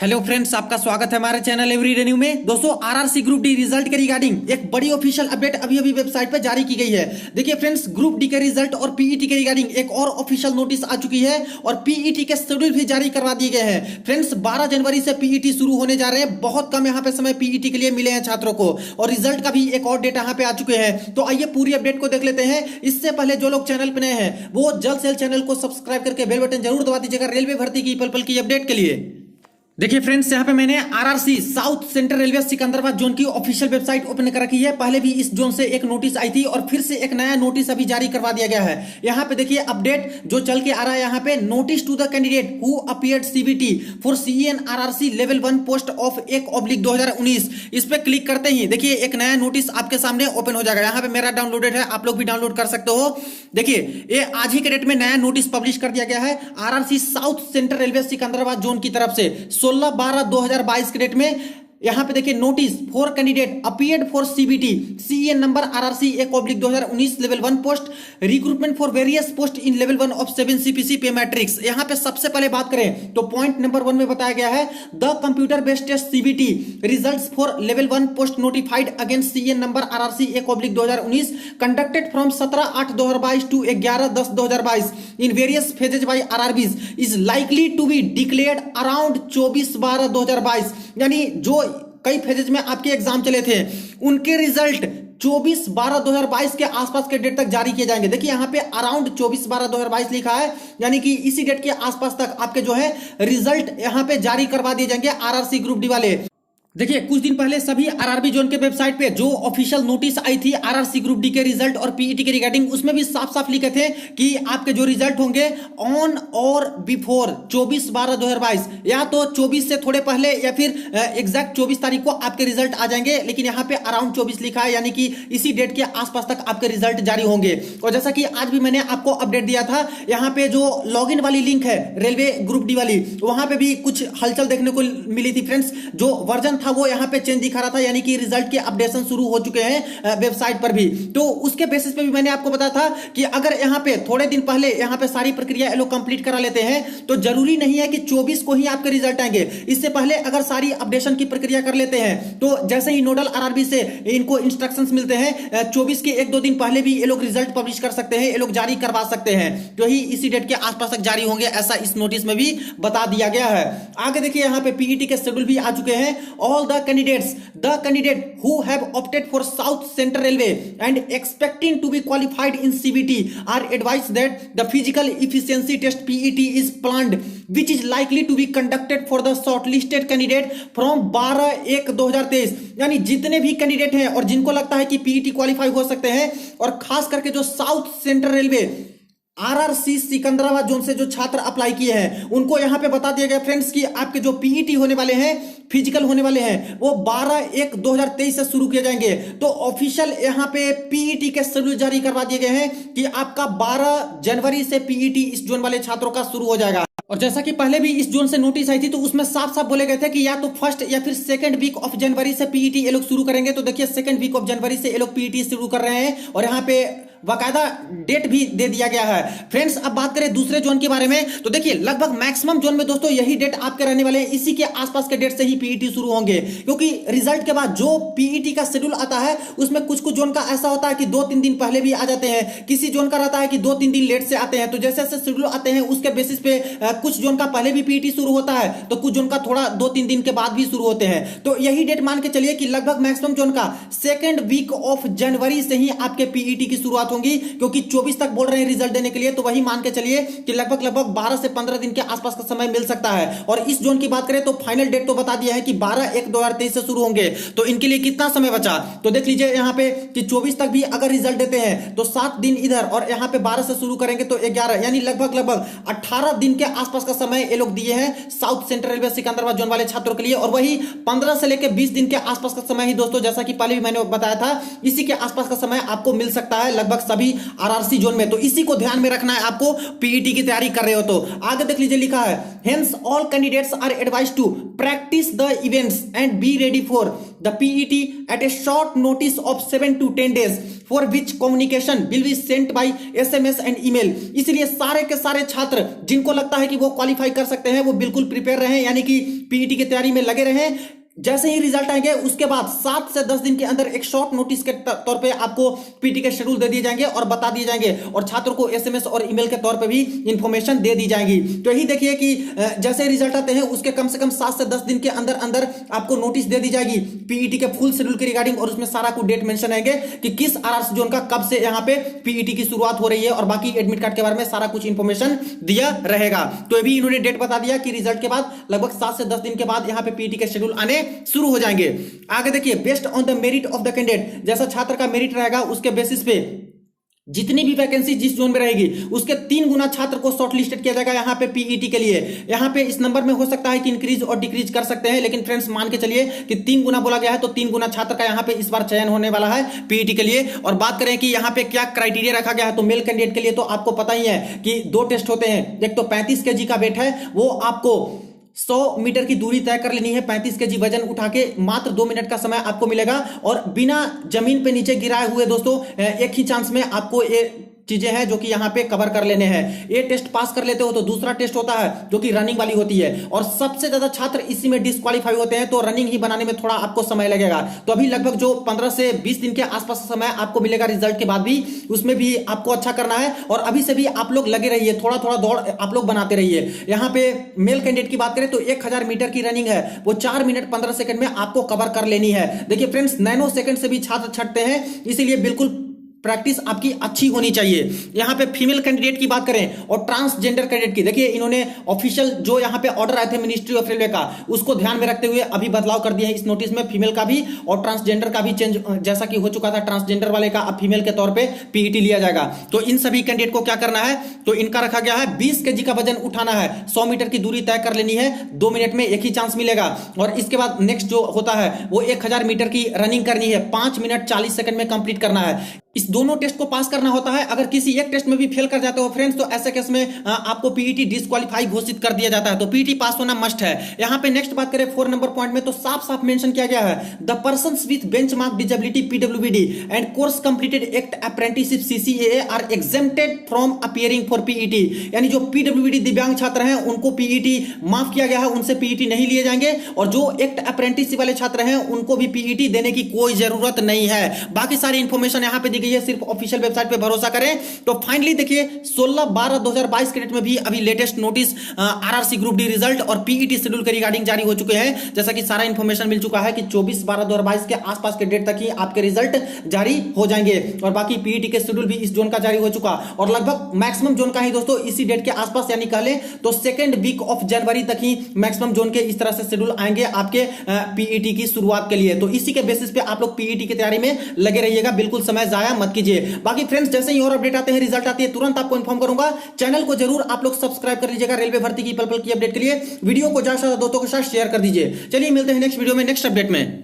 Hello friends, आपका स्वागत है हमारे चैनल एवरीडे न्यू में। दोस्तों, आरआरसी ग्रुप डी रिजल्ट के रिगार्डिंग एक बड़ी ऑफिशियल अपडेट अभी वेबसाइट पर जारी की गई है। देखिए फ्रेंड्स, ग्रुप डी के रिजल्ट और पीईटी के रिगार्डिंग एक और ऑफिशियल नोटिस आ चुकी है और पीईटी के शेड्यूल भी जारी करवा दिए गए हैं। फ्रेंड्स, 12 जनवरी से पीईटी शुरू होने जा रहे हैं। बहुत कम यहाँ पे समय पीईटी के लिए मिले हैं छात्रों को और रिजल्ट का भी एक और डेटा यहाँ पे आ चुके हैं। तो आइए पूरी अपडेट को देख लेते हैं। इससे पहले जो लोग चैनल पर नए हैं वो जल्द से जल्द चैनल को सब्सक्राइब करके बेल बटन जरूर दबा दीजिएगा रेलवे भर्ती की पल पल की अपडेट के लिए। देखिए फ्रेंड्स, यहाँ पे मैंने RRC south central railway Secunderabad zone की ऑफिशियल वेबसाइट ओपन कर रखी है। पहले भी इस जोन से एक नोटिस आई थी और फिर से एक नया नोटिस अभी जारी करवा दिया गया है। यहाँ पे देखिए अपडेट जो चल के आ रहा है, यहाँ पे notice to the candidate who appeared CBT for CN RRC level 1 post of 1/2019। इस पे क्लिक करते ही देखिए एक नया नोटिस आपके सामने ओपन हो जाएगा। यहाँ पे मेरा डाउनलोडेड है, आप लोग भी डाउनलोड कर सकते हो। देखिए ये आज ही के डेट में नया नोटिस पब्लिश कर दिया गया है RRC south central railway Secunderabad zone की तरफ से 16/12/2022 के डेट में। यहां पे देखिए notice for candidate appeared for CBT CN number RRC 1/2019 level 1 post recruitment for various post in level 1 of 7 CPC पे मैट्रिक्स। यहां पे सबसे पहले बात करें तो पॉइंट नंबर 1 में बताया गया है the computer based test CBT results for level 1 post notified against CN number RRC 1/2019 conducted from 17/8/2022 to 11/10/2022 in various phases by RRBs is likely to be declared around 24/12/2022। यानी जो कई फेजेज में आपके exam चले थे उनके रिजल्ट 24/12/2022 के आसपास के डेट तक जारी किए जाएंगे। देखिए यहाँ पे अराउंड 24/12/2022 लिखा है, यानी कि इसी डेट के आसपास तक आपके जो है रिजल्ट यहाँ पे जारी करवा दिए जाएंगे आरआरसी ग्रुप डी वाले। देखिए कुछ दिन पहले सभी आरआरबी जोन के वेबसाइट पे जो ऑफिशियल नोटिस आई थी आरआरसी ग्रुप डी के रिजल्ट और पीईटी के रिगार्डिंग, उसमें भी साफ साफ लिखे थे कि आपके जो रिजल्ट होंगे ऑन और बिफोर 24/12/2022, या तो 24 से थोड़े पहले या फिर एग्जैक्ट 24 तारीख को आपके रिजल्ट आ जाएंगे। लेकिन यहाँ पे अराउंड 24 लिखा है, यानी कि इसी डेट के आसपास तक आपके रिजल्ट जारी होंगे। और जैसा कि आज भी मैंने आपको अपडेट दिया था, यहाँ पे जो लॉग इन वाली लिंक है रेलवे ग्रुप डी वाली, वहां पे भी कुछ हलचल देखने को मिली थी फ्रेंड्स। जो वर्जन था वो यहां पे चेंज दिखा रहा था, यानी कि रिजल्ट के अपडेशन शुरू हो चुके हैं वेबसाइट पर भी। तो उसके बेसिस पे भी मैंने आपको बताया था कि अगर यहां पे थोड़े दिन पहले यहां पे सारी प्रक्रिया ये लोग कंप्लीट करा लेते हैं तो जरूरी नहीं है कि 24 को ही आपके रिजल्ट आएंगे। इससे पहले अगर सारी अपडेशन की प्रक्रिया कर लेते हैं तो जैसे ही नोडल आरआरबी से इनको इंस्ट्रक्शंस मिलते हैं 24 के 1-2 दिन पहले भी ये लोग रिजल्ट पब्लिश कर सकते हैं, ये लोग जारी करवा सकते हैं, जो ही इसी डेट के आसपास तक जारी होंगे, ऐसा इस नोटिस में भी बता दिया गया है। आगे देखिए यहां पे पीईटी के शेड्यूल भी आ चुके हैं। All the candidate who have opted for South Central Railway and expecting to be qualified in CBT are advised that the physical efficiency test PET is planned, which is likely to be conducted for the shortlisted candidate from 12/1/2023। यानी जितने भी candidate हैं और जिनको लगता है कि PET qualify हो सकते हैं, और खास करके जो south central railway RRC Secunderabad zone से जो छात्र अप्लाई किए हैं उनको यहां पे बता दिया गया फ्रेंड्स कि आपके जो पीईटी होने वाले हैं, फिजिकल होने वाले हैं, वो 12/1/2023 से शुरू किए जाएंगे। तो ऑफिशियल यहां पे पीईटी के शेड्यूल जारी करवा दिए गए हैं कि आपका 12 जनवरी से पीईटी इस जोन वाले छात्रों का शुरू हो जाएगा। और जैसा कि पहले भी इस जोन से नोटिस आई थी तो उसमें साफ साफ बोले गए थे कि या तो फर्स्ट या फिर सेकंड वीक ऑफ जनवरी से पीईटी ये लोग शुरू करेंगे। तो देखिए सेकंड वीक ऑफ जनवरी से ये लोग पीईटी शुरू कर रहे हैं और यहाँ पे बाकायदा डेट भी दे दिया गया है। फ्रेंड्स, अब बात करें दूसरे जोन के बारे में तो देखिए लगभग मैक्सिमम जोन में दोस्तों यही डेट आपके रहने वाले हैं, इसी के आसपास के डेट से ही पीईटी शुरू होंगे। क्योंकि रिजल्ट के बाद जो पीईटी का शेड्यूल आता है उसमें कुछ कुछ जोन का ऐसा होता है कि 2-3 दिन पहले भी आ जाते हैं, किसी जोन का रहता है कि 2-3 दिन लेट से आते हैं। तो जैसे जैसे शेड्यूल आते हैं उसके बेसिस पे कुछ जोन का पहले भी पीईटी शुरू होता है तो कुछ जोन का थोड़ा 2-3 दिन के बाद भी शुरू होते हैं। तो यही डेट मान के चलिए कि लगभग मैक्सिमम जोन का सेकेंड वीक ऑफ जनवरी से ही आपके पीईटी की शुरुआत होगी। क्योंकि 24 तक बोल रहे हैं रिजल्ट देने के लिए, तो वही मान के चलिए कि लगभग 12 से 15 दिन के आसपास का समय मिल सकता है। और इस जोन की बात करें तो फाइनल डेट तो बता दिया है कि 12/1/2023 से शुरू होंगे। तो इनके लिए कितना समय बचा तो देख लीजिए यहां पे कि 24 तक भी अगर रिजल्ट देते हैं तो 7 दिन इधर, और यहां पे 12 से शुरू करेंगे तो 11, यानी लगभग 18 दिन के आसपास का समय ये लोग दिए हैं south central railway Secunderabad zone वाले छात्रों के लिए। और वही 15 से लेकर 20 दिन के आसपास का समय ही दोस्तों, जैसा कि पहले भी मैंने बताया था, इसी के आसपास का समय आपको मिल सकता है। लगभग सभी आरआरसी जोन में। तो इसी को ध्यान में रखना है आपको पीईटी की तैयारी कर रहे हो तो। आगे देख लीजिए, लिखा है hence all candidates are advised to practise the events and be ready for the PET at a short notice of 7 to 10 days for which communication will be sent by SMS and email. इसलिए सारे के सारे छात्र जिनको लगता है कि वो क्वालिफाई कर सकते हैं वो बिल्कुल प्रिपेयर रहें, यानी कि पीईटी की तैयारी में लगे रहें। जैसे ही रिजल्ट आएंगे उसके बाद 7 से 10 दिन के अंदर एक शॉर्ट नोटिस के तौर पे आपको पीटी के शेड्यूल दे दिए जाएंगे और बता दिए जाएंगे, और छात्रों को एसएमएस और ईमेल के तौर पे भी इंफॉर्मेशन दे दी जाएगी। तो यही देखिए कि जैसे रिजल्ट आते हैं उसके कम से कम 7 से 10 दिन के अंदर अंदर आपको नोटिस दे दी जाएगी पीईटी के फुल शेड्यूल के रिगार्डिंग, और उसमें सारा कुछ डेट मेंशन रहेंगे कि किस आरआरसी जोन का कब से यहाँ पे पीईटी की शुरुआत हो रही है, और बाकी एडमिट कार्ड के बारे में सारा कुछ इंफॉर्मेशन दिया रहेगा। तो अभी इन्होंने डेट बता दिया कि रिजल्ट के बाद लगभग 7 से 10 दिन के बाद यहाँ पे पीईटी के शेड्यूल आने शुरू हो जाएंगे। आगे देखिए, based on the merit of the candidate, जैसा छात्र का मेरिट रहेगा उसके बेसिस पे जितनी भी वैकेंसी जिस जोन में रहेगी उसके 3 गुना छात्र को शॉर्टलिस्टेड किया जाएगा यहाँ पे पीईटी के लिए। यहाँ पे इस नंबर में हो सकता है कि इंक्रीज और डिक्रीज कर सकते हैं, लेकिन फ्रेंड्स मान के चलिए कि 3 गुना बोला गया है तो 3 गुना छात्र का यहाँ पे इस बार चयन होने वाला है पीईटी के लिए। और बात करें कि यहाँ पे क्या क्राइटेरिया रखा गया है, तो मेल कैंडिडेट के लिए तो आपको पता ही है कि 2 टेस्ट होते हैं। एक तो 35 kg का वेट है, वो आपको 100 मीटर की दूरी तय कर लेनी है 35 kg वजन उठा के, मात्र 2 मिनट का समय आपको मिलेगा, और बिना जमीन पे नीचे गिराए हुए दोस्तों एक ही चांस में आपको ये चीजें हैं जो कि यहाँ पे कवर कर लेने हैं। ये टेस्ट पास कर लेते हो तो दूसरा टेस्ट होता है जो कि रनिंग वाली होती है, और सबसे ज्यादा छात्र इसी में डिस्क्वालीफाई होते हैं, तो रनिंग ही बनाने में थोड़ा आपको समय लगेगा। तो अभी लगभग जो 15 से 20 दिन के आसपास समय आपको मिलेगा रिजल्ट के बाद भी, उसमें भी आपको अच्छा करना है, और अभी से भी आप लोग लगे रहिए, थोड़ा थोड़ा दौड़ आप लोग बनाते रहिए। यहाँ पे मेल कैंडिडेट की बात करें तो 1000 मीटर की रनिंग है, वो 4 मिनट 15 सेकंड में आपको कवर कर लेनी है। देखिए फ्रेंड्स, नैनो सेकंड से भी छात्र छटते हैं, इसीलिए बिल्कुल प्रैक्टिस आपकी अच्छी होनी चाहिए। यहां पे फीमेल कैंडिडेट की बात करें और ट्रांसजेंडर कैंडिडेट की, देखिए इन्होंने ऑफिशियल जो यहां पे ऑर्डर आए थे मिनिस्ट्री ऑफ रेलवे का, उसको ध्यान में रखते हुए अभी बदलाव कर दिया है इस नोटिस में, फीमेल का भी और ट्रांसजेंडर का भी चेंज, जैसा कि हो चुका था ट्रांसजेंडर वाले का अब फीमेल के तौर पे पीईटी लिया जाएगा। तो इन सभी कैंडिडेट को क्या करना है, तो इनका रखा गया है 20 kg का वजन उठाना है, 100 मीटर की दूरी तय कर लेनी है, 2 मिनट में एक ही चांस मिलेगा, और इसके बाद नेक्स्ट जो होता है वो 1000 मीटर की रनिंग करनी है, 5 मिनट 40 सेकंड में कंप्लीट करना है। इस दोनों टेस्ट को पास करना होता है। अगर किसी एक टेस्ट में भी फेल कर जाते हो फ्रेंड्स, तो ऐसे केस में आपको पीईटी डिस्क्वालीफाई घोषित कर दिया जाता है, तो पीईटी पास होना मस्ट है। यहां पे नेक्स्ट बात करें 4 नंबर पॉइंट में, तो साफ साफ मेंशन किया गया है the persons with benchmark disability PWBD and course completed act apprenticeship CCAA are exempted from appearing for PET. यानी जो पीडब्ल्यूबीडी दिव्यांग छात्र हैं उनको पीईटी माफ किया गया है, उनसे पीईटी नहीं लिए जाएंगे, और जो एक्ट अप्रेंटिसशिप वाले छात्र हैं उनको भी पीईटी देने की कोई जरूरत नहीं है। बाकी सारी इंफॉर्मेशन यहां पे दी गई है, सिर्फ ऑफिशियल वेबसाइट पे भरोसा करें। तो फाइनली देखिए 16/12/2022 के डेट में भी अभी latest notice RRC group D result और पीईटी शेड्यूल के रिगार्डिंग जारी हो चुके हैं। जैसा कि सारा इंफॉर्मेशन मिल चुका है कि 24/12/2022 के आसपास के डेट तक ही आपके रिजल्ट जारी हो जाएंगे, और बाकी पीईटी के शेड्यूल भी इस जोन का जारी हो चुका, और लगभग मैक्सिमम जोन का ही दोस्तों इसी डेट के आसपास, यानी कह लें तो 2nd वीक ऑफ जनवरी तक ही मैक्सिमम जोन के इस तरह से शेड्यूल आएंगे आपके पीईटी की शुरुआत के लिए। तो इसी के बेसिस पे आप लोग पीईटी की तैयारी में लगे रहिएगा, बिल्कुल समय जाया मत कीजिए। बाकी फ्रेंड्स, जैसे ही और अपडेट आते हैं, रिजल्ट आती है, तुरंत आपको इन्फॉर्म करूंगा। चैनल को जरूर आप लोग सब्सक्राइब कर लीजिएगा रेलवे भर्ती की पल पल की अपडेट के लिए। वीडियो को ज्यादा से ज्यादा दोस्तों के साथ शेयर कर दीजिए। चलिए मिलते हैं नेक्स्ट वीडियो में नेक्स्ट अपडेट में।